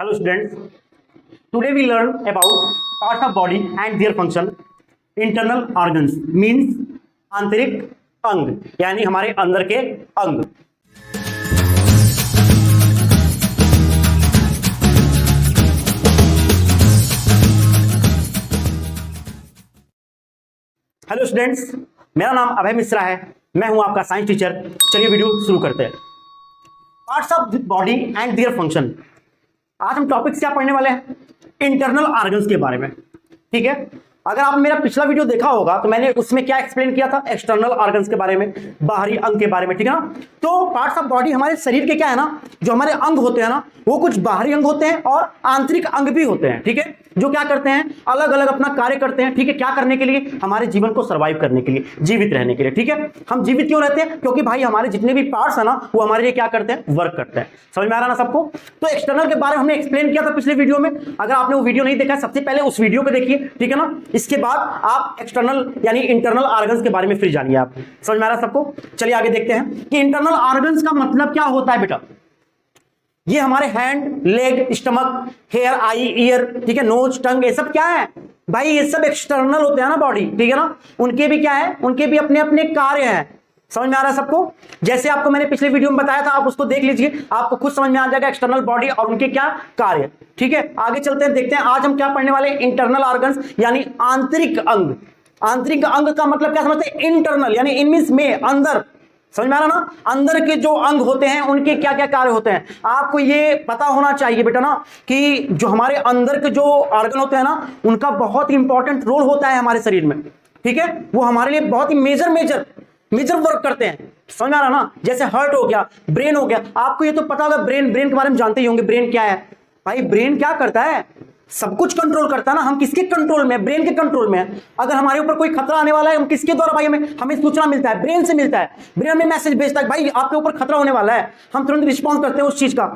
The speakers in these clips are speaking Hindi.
Hello students, today we learn about parts of body and their function. Internal organs means आंतरिक अंग यानी हमारे अंदर के अंग. हेलो स्टूडेंट्स, मेरा नाम अभय मिश्रा है. मैं हूं आपका साइंस टीचर. चलिए वीडियो शुरू करते हैं. Parts of body and their function. आज हम टॉपिक्स क्या पढ़ने वाले हैं? इंटरनल ऑर्गन्स के बारे में. ठीक है, अगर आप मेरा पिछला वीडियो देखा होगा तो मैंने उसमें क्या एक्सप्लेन किया था? एक्सटर्नल ऑर्गन्स के बारे में, बाहरी अंग के बारे में. ठीक है ना. तो पार्ट्स ऑफ बॉडी हमारे शरीर के क्या है ना, जो हमारे अंग होते हैं ना, वो कुछ बाहरी अंग होते हैं और आंतरिक अंग भी होते हैं. ठीक है, जो क्या करते हैं, अलग अलग अपना कार्य करते हैं. ठीक है, क्या करने के लिए? हमारे जीवन को सर्वाइव करने के लिए, जीवित रहने के लिए. ठीक है, हम जीवित क्यों रहते हैं? क्योंकि भाई हमारे जितने भी पार्ट्स है ना, वो हमारे लिए क्या करते हैं? वर्क करते हैं. समझ में आ रहा ना सबको? तो एक्सटर्नल के बारे में हमने एक्सप्लेन किया था पिछले वीडियो में. अगर आपने वो वीडियो नहीं देखा, सबसे पहले उस वीडियो को देखिए. ठीक है ना. इसके बाद आप एक्सटर्नल यानी इंटरनल ऑर्गन्स के बारे में फिर जानिए. आप समझ में आ रहा सबको? चलिए आगे देखते हैं कि इंटरनल ऑर्गन्स का मतलब क्या होता है बेटा. ये हमारे हैंड, लेग, स्टमक, हेयर, आई, ईयर, ठीक है, नोज, टंग, ये सब क्या है भाई? ये सब एक्सटर्नल होते हैं ना बॉडी. ठीक है ना. उनके भी क्या है? उनके भी अपने अपने कार्य हैं. समझ में आ रहा है सबको? जैसे आपको मैंने पिछले वीडियो में बताया था, आप उसको देख लीजिए, आपको खुद समझ में आ जाएगा एक्सटर्नल बॉडी और उनके क्या कार्य. ठीक है, आगे चलते हैं, देखते हैं आज हम क्या पढ़ने वाले हैं. इंटरनल ऑर्गन्स यानी आंतरिक अंग. आंतरिक अंग का मतलब क्या समझते हैं? इंटरनल यानी इन मींस में, अंदर. समझ में आ रहा ना? अंदर के जो अंग होते हैं उनके क्या क्या कार्य होते हैं. आपको ये पता होना चाहिए बेटा ना कि जो हमारे अंदर के जो ऑर्गन होते हैं ना, उनका बहुत ही इंपॉर्टेंट रोल होता है हमारे शरीर में. ठीक है, वो हमारे लिए बहुत ही मेजर वर्क करते हैं. समझ में आ रहा ना? जैसे हार्ट हो गया, ब्रेन हो गया. आपको ये तो पता होगा, ब्रेन के बारे में जानते ही होंगे. ब्रेन क्या है भाई? ब्रेन क्या करता है? सब कुछ कंट्रोल करता है ना. हम किसके कंट्रोल में? ब्रेन के कंट्रोल में है. अगर हमारे ऊपर कोई खतरा आने वाला है, हम किसके द्वारा भाई हमें सूचना मिलता है? ब्रेन से मिलता है. ब्रेन हमें मैसेज भेजता है भाई आपके ऊपर खतरा होने वाला है. हम तुरंत रिस्पॉन्स करते हैं उस चीज का.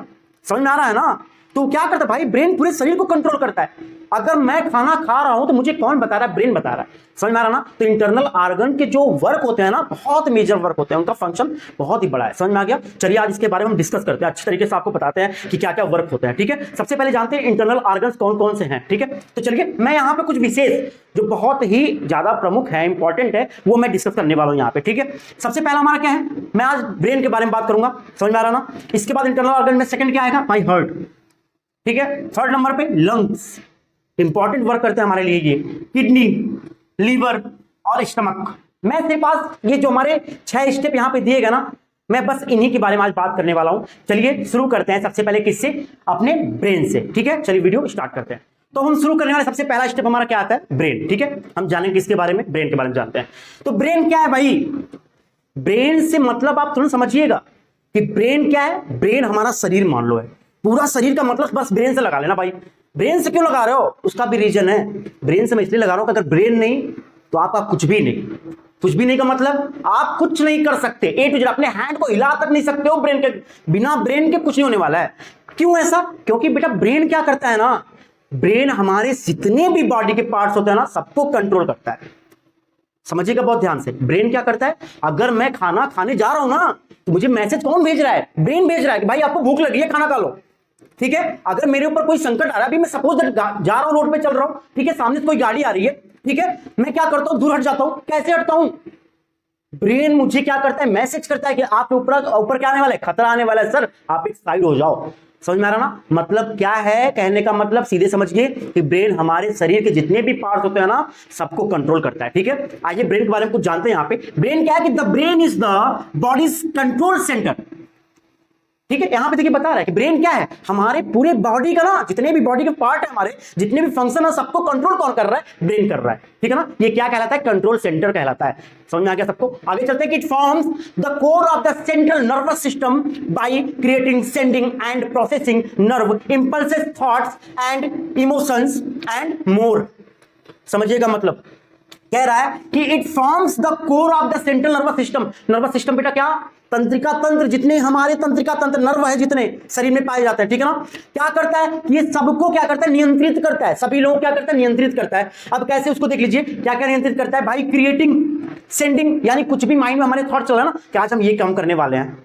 समझ में आ रहा है ना? तो क्या करता है भाई? ब्रेन पूरे शरीर को कंट्रोल करता है. अगर मैं खाना खा रहा हूं तो मुझे कौन बता रहा है? ब्रेन बता रहा है. समझ में आ रहा ना? तो इंटरनल ऑर्गन के जो वर्क होते हैं ना, बहुत मेजर वर्क होते हैं. उनका फंक्शन बहुत ही बड़ा है. समझ में आ गया? चलिए आज इसके बारे में हम डिस्कस करते हैं, अच्छी तरीके से आपको बताते हैं कि क्या क्या वर्क होते हैं. ठीक है, सबसे पहले जानते हैं इंटरनल ऑर्गन्स कौन कौन से हैं. ठीक है, तो चलिए मैं यहाँ पे कुछ विशेष जो बहुत ही ज्यादा प्रमुख है, इंपॉर्टेंट है, वो मैं डिस्कस करने वाला हूँ यहाँ पे. ठीक है, सबसे पहला हमारा क्या है? मैं आज ब्रेन के बारे में बात करूंगा. समझ में आ रहा ना? इसके बाद इंटरनल ऑर्गन में सेकंड क्या आएगा भाई? हार्ट. ठीक है, थर्ड नंबर पे लंग्स, इंपॉर्टेंट वर्क करते हैं हमारे लिए. ये किडनी, लीवर और स्टमक. मैं सिर्फ आज ये जो हमारे 6 स्टेप यहाँ पे दिए गए ना, मैं बस इन्हीं के बारे में आज बात करने वाला हूं. चलिए शुरू करते हैं सबसे पहले किससे? अपने ब्रेन से. ठीक है, चलिए वीडियो स्टार्ट करते हैं. तो हम शुरू करने वाले सबसे पहला स्टेप हमारा क्या आता है? ब्रेन. ठीक है, हम जानेंगे किसके बारे में? ब्रेन के बारे में जानते हैं. तो ब्रेन क्या है भाई? ब्रेन से मतलब आप तुरंत समझिएगा कि ब्रेन क्या है. ब्रेन हमारा शरीर मान लो है, पूरा शरीर का मतलब बस ब्रेन से लगा लेना भाई. ब्रेन से क्यों लगा रहे हो? उसका भी रीजन है. ब्रेन से मैं इसलिए लगा रहा हूं कि अगर ब्रेन नहीं तो आपका कुछ भी नहीं. कुछ भी नहीं का मतलब आप कुछ नहीं कर सकते. ए टू जेड अपने हैंड को हिला तक नहीं सकते हो ब्रेन के बिना. ब्रेन के कुछ नहीं होने वाला है. क्यों ऐसा? क्योंकि बेटा ब्रेन क्या करता है ना, ब्रेन हमारे जितने भी बॉडी के पार्ट्स होते हैं ना, सबको कंट्रोल करता है. समझिएगा बहुत ध्यान से. ब्रेन क्या करता है? अगर मैं खाना खाने जा रहा हूं ना, तो मुझे मैसेज कौन भेज रहा है? ब्रेन भेज रहा है कि भाई आपको भूख लगी है, खाना खा लो. ठीक है, अगर मेरे ऊपर कोई संकट आ रहा है, अभी मैं सपोज जा रहा हूं, रोड पे चल रहा हूं, ठीक है, सामने से कोई गाड़ी आ रही है, ठीक है, मैं क्या करता हूं? दूर हट जाता हूं. कैसे हटता हूं? ब्रेन मुझे क्या करता है? मैसेज करता है कि आपके ऊपर क्या आने वाला है? खतरा आने वाला है सर, आप एक साइड हो जाओ. समझ में आ रहा ना? मतलब क्या है कहने का मतलब? सीधे समझिए कि ब्रेन हमारे शरीर के जितने भी पार्ट्स होते हैं ना, सबको कंट्रोल करता है. ठीक है, आइए ब्रेन के बारे में कुछ जानते हैं. यहाँ पे ब्रेन क्या है कि the brain is the bodies control centre. ठीक है, यहां पे देखिए बता रहा है कि ब्रेन क्या है? हमारे पूरे बॉडी का ना, जितने भी बॉडी के पार्ट है हमारे, जितने भी फंक्शन है, सबको कंट्रोल कौन कर रहा है? ब्रेन कर रहा है. ठीक है ना? ये क्या कहलाता है? कंट्रोल सेंटर कहलाता है. समझ में आ गया सबको? आगे चलते हैं कि it forms the core of the central nervous system by creating, sending end processing nerve impulses, thoughts and emotions and more. समझिएगा मतलब कह रहा है कि it forms the core of the central nervous system. Nervous system बेटा क्या? तंत्रिका तंत्र. जितने हमारे तंत्रिका तंत्र नर्व है, जितने शरीर में पाए जाते हैं. ठीक है ना? क्या करता है? ये सबको क्या करता है? नियंत्रित करता है. सभी लोगों क्या करता है? नियंत्रित करता है. अब कैसे उसको देख लीजिए, क्या क्या नियंत्रित करता है भाई? क्रिएटिंग, सेंडिंग, यानी कुछ भी माइंड में हमारे थॉट चल रहा है ना कि आज हम ये काम करने वाले हैं,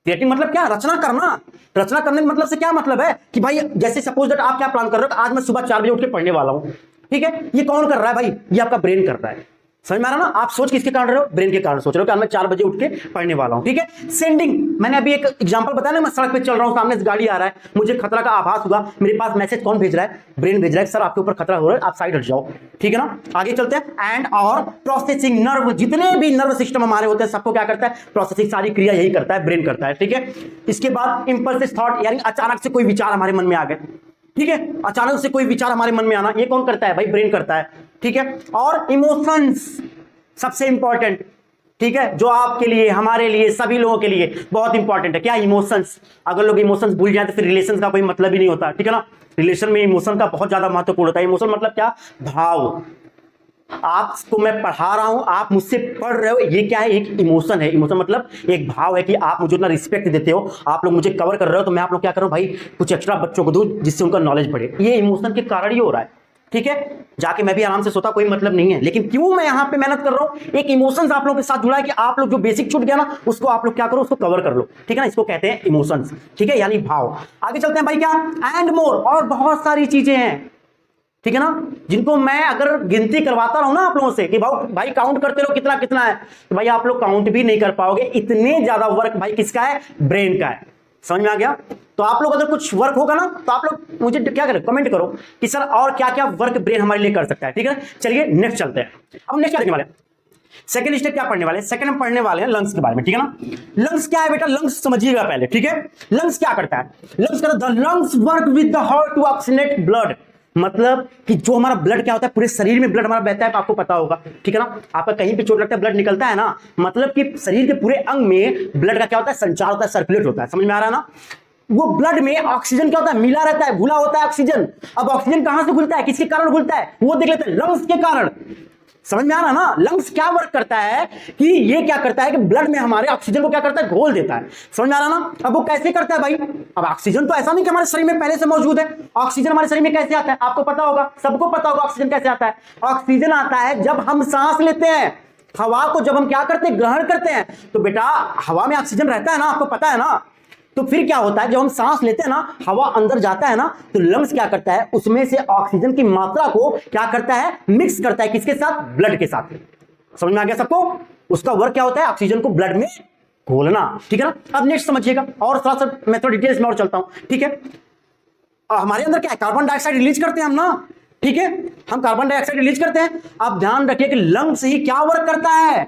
क्रिएटिंग मतलब क्या, रचना करना। रचना करने के मतलब से क्या मतलब है कि भाई जैसे सपोज दैट आप क्या प्लान कर रहे हो, आज मैं सुबह 4 बजे उठ के पढ़ने वाला हूं, ठीक है, ये कौन कर रहा है भाई, ये आपका ब्रेन कर रहा है। समझ में आ रहा ना, आप सोच किसके कारण रहे हो, ब्रेन के कारण सोच रहे हो कि आज मैं 4 बजे उठ के पढ़ने वाला हूं, ठीक है। सेंडिंग, मैंने अभी एक एग्जांपल बताया ना, मैं सड़क पे चल रहा हूं, सामने से गाड़ी आ रहा है, मुझे खतरा का आभास हुआ, मेरे पास मैसेज कौन भेज रहा है, ब्रेन भेज रहा है, सर आपके ऊपर खतरा हो रहा है, आप साइड हट जाओ, ठीक है ना। आगे चलते हैं। एंड और प्रोसेसिंग नर्व, जितने भी नर्व सिस्टम हमारे होते हैं सबको क्या करता है, प्रोसेसिंग, सारी क्रिया यही करता है, ब्रेन करता है, ठीक है। इसके बाद इंपल्सिव थॉट, यानी अचानक से कोई विचार हमारे मन में आ गए, ठीक है, अचानक से कोई विचार हमारे मन में आना, ये कौन करता है भाई, ब्रेन करता है, ठीक है। और इमोशंस सबसे इंपॉर्टेंट, ठीक है, जो आपके लिए, हमारे लिए, सभी लोगों के लिए बहुत इंपॉर्टेंट है, क्या, इमोशंस। अगर लोग इमोशंस भूल जाए तो फिर रिलेशन का कोई मतलब ही नहीं होता, ठीक है ना। रिलेशन में इमोशन का बहुत ज्यादा महत्वपूर्ण होता है। इमोशन मतलब क्या, भाव। आपको मैं पढ़ा रहा हूं, आप मुझसे पढ़ रहे हो, ये क्या है, एक इमोशन है। इमोशन मतलब एक भाव है कि आप मुझे उतना रिस्पेक्ट देते हो, आप लोग मुझे कवर कर रहे हो, तो मैं आप लोग क्या करूं भाई, कुछ एक्स्ट्रा बच्चों को दूं जिससे उनका नॉलेज बढ़े। ये इमोशन के कारण ही हो रहा है, ठीक है। जाके मैं भी आराम से सोता, कोई मतलब नहीं है, लेकिन क्यों मैं यहां पे मेहनत कर रहा हूं, एक इमोशंस आप लोगों के साथ जुड़ा है कि आप लोग जो बेसिक छूट गया ना, उसको आप लोग क्या करो, उसको कवर कर लो, ठीक है ना। इसको कहते हैं इमोशंस, ठीक है, यानी भाव। आगे चलते हैं भाई, क्या, एंड मोर, और बहुत सारी चीजें हैं, ठीक है ना, जिनको मैं अगर गिनती करवाता रहूं ना आप लोगों से कि भाई काउंट करते रहो कितना कितना है, तो भाई आप लोग काउंट भी नहीं कर पाओगे, इतने ज्यादा वर्क भाई किसका है, ब्रेन का है। समझ में आ गया। तो आप लोग अगर कुछ वर्क होगा ना, तो आप लोग मुझे क्या करें, कमेंट करो कि सर और क्या क्या वर्क ब्रेन हमारे लिए कर सकता है, ठीक है। चलिए नेक्स्ट चलते हैं। अब नेक्स्ट क्या देखने वाले हैं, सेकंड स्टेप क्या पढ़ने वाले हैं, सेकंड हम पढ़ने वाले हैं लंग्स के बारे में, ठीक है ना। लंग्स क्या है बेटा, लंग्स समझिएगा पहले, ठीक है। लंग्स क्या करता है, लंग्स करता है, the lungs work with the heart to oxygenate blood, मतलब कि जो हमारा ब्लड क्या होता है, पूरे शरीर में ब्लड हमारा बहता है, आपको पता होगा, ठीक है ना। आपका कहीं पे चोट लगता है ब्लड निकलता है ना, मतलब कि शरीर के पूरे अंग में ब्लड का क्या होता है, संचार होता है, सर्कुलेट होता है। समझ में आ रहा है ना। वो ब्लड में ऑक्सीजन क्या होता है, मिला रहता है, घुला होता है ऑक्सीजन। अब ऑक्सीजन कहां से घुलता है, किसके कारण घुलता है, वो देख लेते हैं, लंग्स के कारण। समझ में आ रहा ना, लंग्स क्या वर्क करता है कि ये क्या करता है कि ब्लड में हमारे ऑक्सीजन को क्या करता है, घोल देता है। समझ में आ रहा ना। अब वो कैसे करता है भाई, अब ऑक्सीजन तो ऐसा नहीं कि हमारे शरीर में पहले से मौजूद है, ऑक्सीजन हमारे शरीर में कैसे आता है, आपको पता होगा, सबको पता होगा ऑक्सीजन कैसे आता है। ऑक्सीजन आता है जब हम सांस लेते हैं, हवा को जब हम क्या करते हैं, ग्रहण करते हैं, तो बेटा हवा में ऑक्सीजन रहता है ना, आपको पता है ना। तो फिर क्या होता है, जब हम सांस लेते हैं ना, हवा अंदर जाता है ना, तो लंग्स क्या करता है, उसमें से ऑक्सीजन की मात्रा को क्या करता है, मिक्स करता है, किसके साथ, ब्लड के साथ। समझ में आ गया सबको। उसका वर्क क्या होता है, ऑक्सीजन को ब्लड में घोलना, ठीक है ना। अब नेक्स्ट समझिएगा, और थोड़ा सा मैं थोड़ा डिटेल्स में और चलता हूं, ठीक है। हमारे अंदर क्या है, कार्बन डाइऑक्साइड रिलीज करते हैं हम ना, ठीक है, हम कार्बन डाइऑक्साइड रिलीज करते हैं। अब ध्यान रखिए कि लंग्स ही क्या वर्क करता है,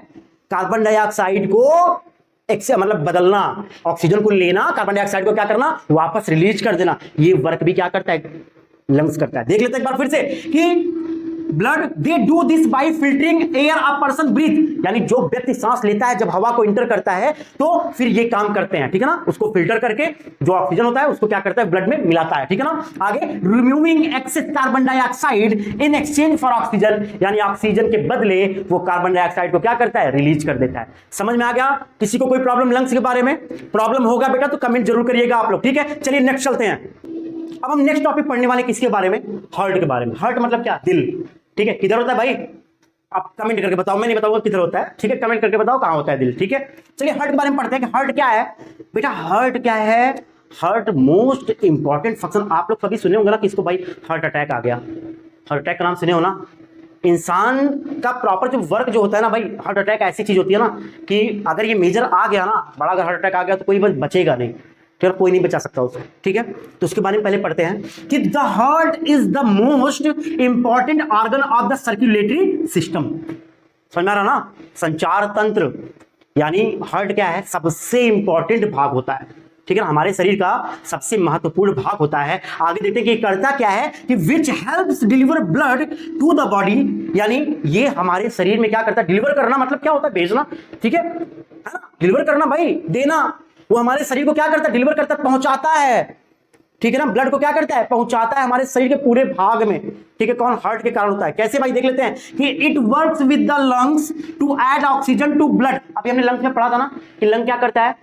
कार्बन डाइऑक्साइड को मतलब बदलना, ऑक्सीजन को लेना, कार्बन डाइऑक्साइड को क्या करना, वापस रिलीज कर देना। ये वर्क भी क्या करता है, लंग्स करता है। देख लेते हैं एक बार फिर से कि blood they do this by filtering air a person breathe, यानी जो व्यक्ति सांस लेता है, जब हवा को इंटर करता है तो फिर ये काम करते हैं, ठीक है ना। उसको फिल्टर करके जो ऑक्सीजन होता है उसको क्या करता है, ब्लड में मिलाता है, ठीक है ना। आगे removing excess carbon dioxide in exchange for oxygen, यानी ऑक्सीजन के बदले वो कार्बन डाइऑक्साइड को क्या करता है, रिलीज कर देता है। समझ में आ गया। किसी को कोई प्रॉब्लम लंग्स के बारे में प्रॉब्लम होगा बेटा तो कमेंट जरूर करिएगा आप लोग, ठीक है। चलिए नेक्स्ट चलते हैं। अब हम नेक्स्ट टॉपिक पढ़ने वाले किसके बारे में, हार्ट के बारे में। हार्ट मतलब क्या, दिल, ठीक है। किधर होता है भाई, आप कमेंट करके बताओ, मैं नहीं बताऊंगा किधर होता है, ठीक है। कमेंट करके बताओ कहां होता है दिल, ठीक है। चलिए हार्ट के बारे में पढ़ते हैं कि हार्ट क्या है बेटा। हार्ट क्या है, हार्ट मोस्ट इंपॉर्टेंट फंक्शन। आप लोग कभी सुने होंगे ना कि इसको भाई हार्ट अटैक आ गया, हार्ट अटैक का नाम सुने हो ना। इंसान का प्रॉपर जो वर्क जो होता है ना भाई, हार्ट अटैक ऐसी चीज होती है ना कि अगर ये मेजर आ गया ना, बड़ा अगर हार्ट अटैक आ गया तो कोई बचेगा नहीं, तो कोई नहीं बचा सकता उसको, ठीक है। तो उसके बारे में पहले पढ़ते हैं कि the heart is the most important organ of the circulatory system. समझ में आ रहा ना, संचार तंत्र, यानी हार्ट क्या है, सबसे इंपॉर्टेंट भाग होता है, ठीक है ना, हमारे शरीर का सबसे महत्वपूर्ण भाग होता है। आगे देखते हैं कि करता क्या है कि which helps deliver blood to the body, यानी ये हमारे शरीर में क्या करता है, डिलीवर करना मतलब क्या होता है, भेजना, ठीक है ना, डिलीवर करना भाई, देना। वो हमारे शरीर को क्या करता है, डिलीवर करता है, पहुंचाता है, ठीक है ना। ब्लड को क्या करता है, पहुंचाता है हमारे शरीर के पूरे भाग में, ठीक है। कौन, हार्ट के कारण होता है। कैसे भाई, देख लेते हैं कि it works with the lungs to add oxygen to blood. अभी हमने लंग्स में पढ़ा था ना कि लंग क्या करता है,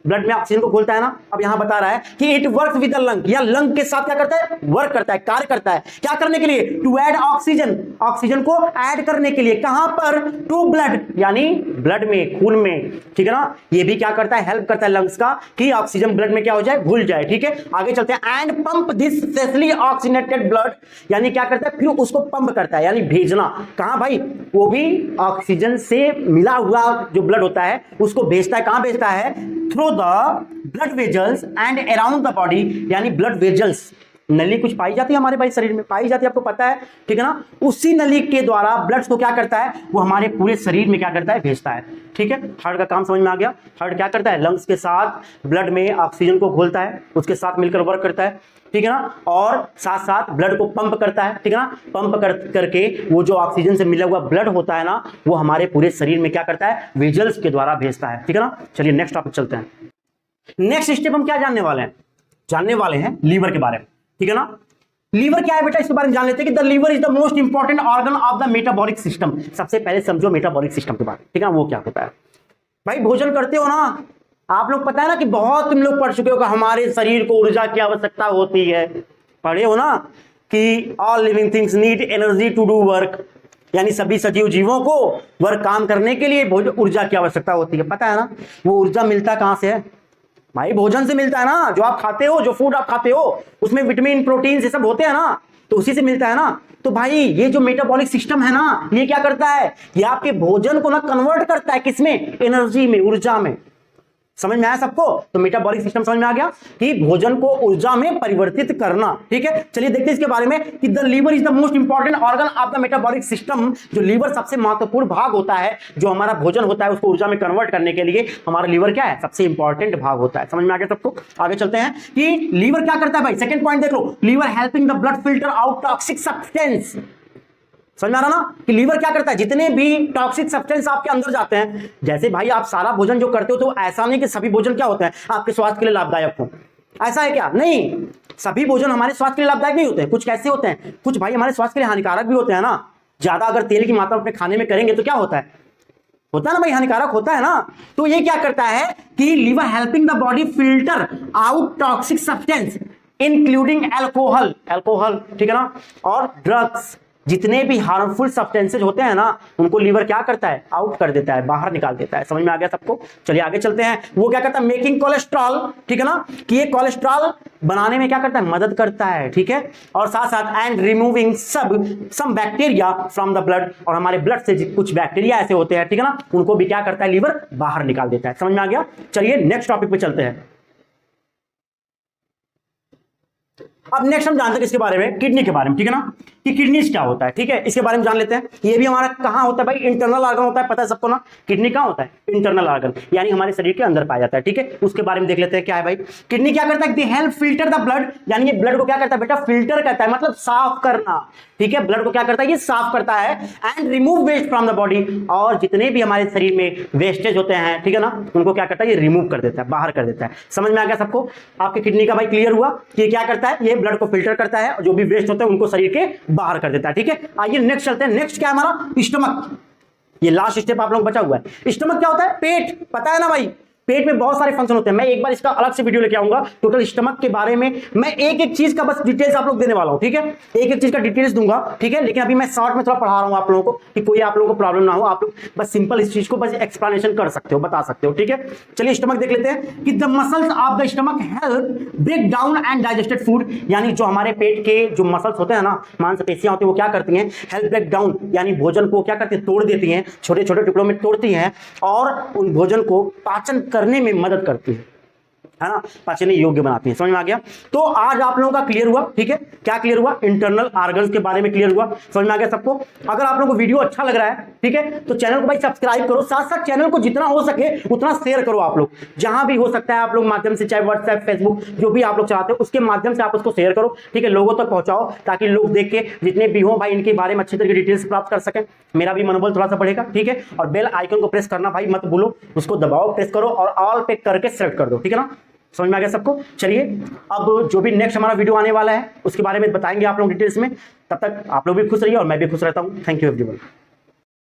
ब्लड में ऑक्सीजन को घोलता है ना। अब यहां बता रहा है कि it work with the lung, या लंग के साथ क्या करता है, वर्क करता है, कार्य करता है। क्या करने के लिए, टू ऐड ऑक्सीजन, ऑक्सीजन को ऐड करने के लिए। कहां पर, टू ब्लड, यानी ब्लड में, खून में, ठीक है ना। ये भी क्या करता है, हेल्प करता है लंग्स का कि ऑक्सीजन ब्लड में क्या हो जाए, घुल जाए, ठीक है। आगे चलते हैं, and pump this specially oxygenated blood, यानी क्या करता है, फिर उसको पंप करता है, यानी भेजना। कहां भाई, वो भी ऑक्सीजन से मिला हुआ जो ब्लड होता है उसको भेजता है। कहां भेजता है, through the blood vessels and around the body, यानी ब्लड वेजल्स, नली कुछ पाई जाती है हमारे भाई शरीर में, पाई जाती है, आपको पता है, ठीक है ना। उसी नली के द्वारा ब्लड को क्या करता है, वो हमारे पूरे शरीर में क्या करता है, भेजता है, ठीक है। हार्ट का काम समझ में आ गया। हार्ट क्या करता है, लंग्स के साथ ब्लड में ऑक्सीजन को घोलता है, उसके साथ मिलकर वर्क करता है, ठीक है ना, और साथ साथ ब्लड को पंप करता है, ठीक है ना। पंप करके वो जो ऑक्सीजन से मिला हुआ ब्लड होता है ना, वो हमारे पूरे शरीर में क्या करता है, वेजल्स के द्वारा भेजता है, ठीक है ना। चलिए नेक्स्ट टॉपिक चलते हैं। नेक्स्ट स्टेप हम क्या जानने वाले हैं, जानने वाले हैं लीवर के बारे में, ठीक है ना। लीवर क्या है बेटा, इसके बारे में जान लेते हैं कि the liver is the most important organ of the metabolic system. सबसे पहले समझो मेटाबॉलिक सिस्टम के बारे में, ठीक है, वो क्या होता है। भाई भोजन करते हो ना आप लोग, पता है ना कि बहुत तुम लोग पढ़ चुके हो कि हमारे शरीर को ऊर्जा की आवश्यकता होती है, पढ़े हो ना कि all living things need energy to do work, यानी सभी सजीव जीवों को वर्क, काम करने के लिए ऊर्जा की आवश्यकता होती है, पता है ना। वो ऊर्जा मिलता कहां से है भाई, भोजन से मिलता है ना। जो आप खाते हो, जो फूड आप खाते हो उसमें विटामिन, प्रोटीन ये सब होते हैं ना, तो उसी से मिलता है ना। तो भाई ये जो मेटाबॉलिक सिस्टम है ना, ये क्या करता है, ये आपके भोजन को ना कन्वर्ट करता है, किसमें, एनर्जी में, ऊर्जा में। समझ में आया सबको, तो मेटाबॉलिक सिस्टम समझ में आ गया कि भोजन को ऊर्जा में परिवर्तित करना, ठीक है। चलिए देखते हैं इसके बारे में कि the liver is the most important organ of the metabolic system. जो लीवर सबसे महत्वपूर्ण भाग होता है, जो हमारा भोजन होता है उसको ऊर्जा में कन्वर्ट करने के लिए हमारा लीवर क्या है, सबसे इंपॉर्टेंट भाग होता है। समझ में आ गया सबको, आगे चलते हैं कि लीवर क्या करता है भाई। सेकंड पॉइंट देख लो, liver helping the blood filter out toxic substance. समझ में आ रहा ना कि लीवर क्या करता है, जितने भी टॉक्सिक सब्सटेंस आपके अंदर जाते हैं, जैसे भाई आप सारा भोजन जो करते हो तो ऐसा नहीं कि सभी भोजन क्या होते हैं आपके स्वास्थ्य के लिए लाभदायक हो, ऐसा है क्या, नहीं। सभी भोजन हमारे स्वास्थ्य के लिए लाभदायक नहीं होते हैं, कुछ कैसे होते हैं, कुछ भाई हमारे स्वास्थ्य के लिए हानिकारक भी होते हैं ना। ज्यादा अगर तेल की मात्रा अपने खाने में करेंगे तो क्या होता है, होता है ना भाई, हानिकारक होता है ना। तो ये क्या करता है कि liver helping the body filter out toxic substance including alcohol, alcohol, ठीक है ना, और ड्रग्स, जितने भी हार्मफुल सब्सटेंसेज होते हैं ना उनको लीवर क्या करता है, आउट कर देता है, बाहर निकाल देता है। समझ में आ गया सबको, चलिए आगे चलते हैं। वो क्या करता है, मेकिंग कोलेस्ट्रॉल, ठीक है ना, कि ये कोलेस्ट्रॉल बनाने में क्या करता है, मदद करता है, ठीक है। और साथ साथ and removing some bacteria from the blood, और हमारे ब्लड से कुछ बैक्टीरिया ऐसे होते हैं, ठीक है ना, उनको भी क्या करता है, लीवर बाहर निकाल देता है। समझ में आ गया, चलिए नेक्स्ट टॉपिक पे चलते हैं। अब नेक्स्ट हम जानते हैं किसके बारे में, किडनी के बारे में, ठीक है ना, कि किडनीज क्या होता है, ठीक है, इसके बारे में जान लेते हैं। ये भी हमारा कहां होता है भाई, इंटरनल ऑर्गन होता है, पता है सबको ना। किडनी कहां होता है, इंटरनल ऑर्गन, यानी हमारे शरीर के अंदर पाया जाता है, ठीक है। उसके बारे में देख लेते हैं क्या है भाई। किडनी क्या करता है, they help filter the blood, यानी ये ब्लड को क्या करता है बेटा, फिल्टर करता है, मतलब साफ करना, ठीक है। ब्लड को क्या करता है, ये साफ करता है। And remove waste from the body, और जितने भी हमारे शरीर में वेस्टेज होते हैं, ठीक है ना, उनको क्या करता है, ये रिमूव कर देता है, बाहर कर देता है। समझ में आ गया सबको, आपके किडनी का भाई क्लियर हुआ कि ये क्या करता है, ये ब्लड को फिल्टर करता है, जो भी वेस्ट होता है उनको शरीर के बाहर कर देता है, ठीक है। आइए नेक्स्ट चलते हैं। नेक्स्ट क्या है हमारा, स्टमक। ये लास्ट स्टेप आप लोग बचा हुआ है। स्टमक क्या होता है, पेट, पता है ना भाई, पेट में बहुत सारे फंक्शन होते हैं। मैं एक बार इसका अलग से वीडियो लेके आऊंगा टोटल स्टमक के बारे में। मैं एक एक चीज का बस डिटेल्स आप लोग देने वाला हूं, ठीक है, एक एक चीज का डिटेल्स दूंगा, ठीक है। लेकिन अभी मैं शॉर्ट में थोड़ा पढ़ा रहा हूं आप लोगों को कि कोई आप लोगों को प्रॉब्लम ना हो, आप लोग बस सिंपल इस चीज को बस एक्सप्लेनेशन कर सकते हो, बता सकते हो, ठीक है। चलिए स्टमक देख लेते हैं कि the muscles of the stomach help break down and digested food, यानी जो हमारे पेट के जो मसल्स होते हैं ना, मांसपेशियां होती हैं, वो क्या करती हैं, हेल्प ब्रेक डाउन, यानी भोजन को क्या करती है, तोड़ देती हैं, छोटे छोटे टुकड़ों में तोड़ती हैं, और उन भोजन को पाचन करने में मदद करती है ना, पाचन योग्य बनाती है। समझ में आ गया, तो आज आप लोगों का क्लियर हुआ, ठीक है। क्या क्लियर हुआ, इंटरनल ऑर्गन्स के बारे में क्लियर हुआ। समझ में आ गया सबको। अगर आप लोगों को वीडियो अच्छा लग रहा है, ठीक है, तो चैनल को भाई सब्सक्राइब करो, साथ साथ चैनल को जितना हो सके उतना शेयर करो। आप लोग जहां भी हो सकता है आप लोग माध्यम से, चाहे व्हाट्सएप, फेसबुक, जो भी आप लोग चाहते हो उसके माध्यम से आप उसको शेयर करो, ठीक है, लोगों तक पहुंचाओ, ताकि लोग देख के जितने भी हो भाई इनके बारे में अच्छी तरह की डिटेल्स प्राप्त कर सकें। मेरा भी मनोबल थोड़ा सा बढ़ेगा, ठीक है। और बेल आइकन को प्रेस करना भाई मत भूलो, उसको दबाओ, प्रेस करो और ऑल पे करके सेलेक्ट कर दो, ठीक है ना। समझ में आ गया सबको। चलिए अब जो भी नेक्स्ट हमारा वीडियो आने वाला है उसके बारे में बताएंगे आप लोग डिटेल्स में। तब तक आप लोग भी खुश रहिए और मैं भी खुश रहता हूं। Thank you everyone.